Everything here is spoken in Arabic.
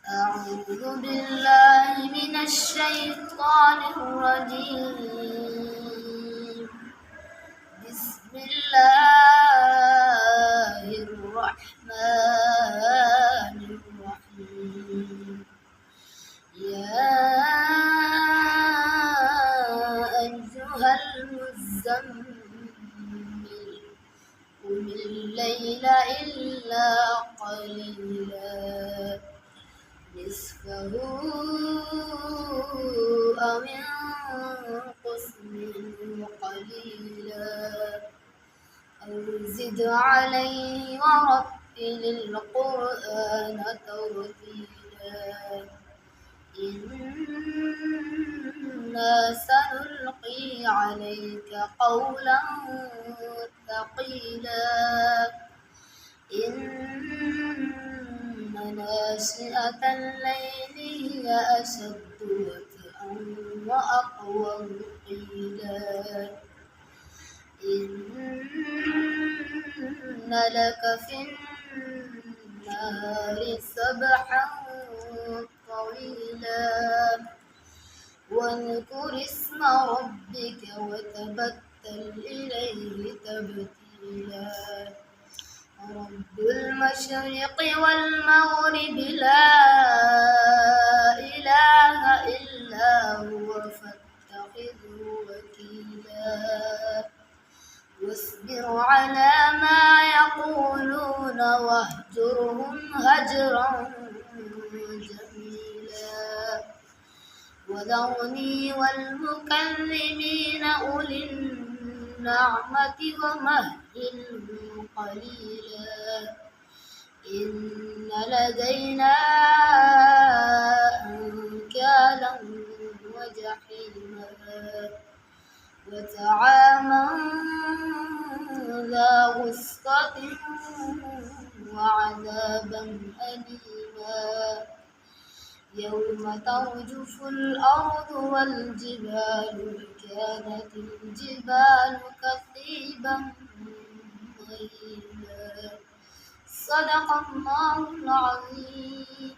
أعوذ بالله من الشيطان الرجيم. بسم الله الرحمن الرحيم. يا أيها المزمل قم الليل إلا قليلا نصفه أو انقص منه قليلا أو زد عليه ورتل القرآن ترتيلا إنا سنلقي عليك قولا ثقيلا إن ناشئة الليل هي أشد وطئا وأقوم قيلا إن لك في النهار سبحا طويلا واذكر اسم ربك وتبتل إليه تبتيلا رب المشرق والمغرب لا إله إلا هو فاتخذه وكيلا واصبر على ما يقولون واهجرهم هجرا جميلا وذرني والمكذبين أولي النعمة ومهلهم قليلا إن لدينا أنكالا وجحيما وطعاما ذا غصة وعذابا أليما يوم ترجف الأرض والجبال وكانت الجبال كثيبا مهيلا صدق الله العظيم.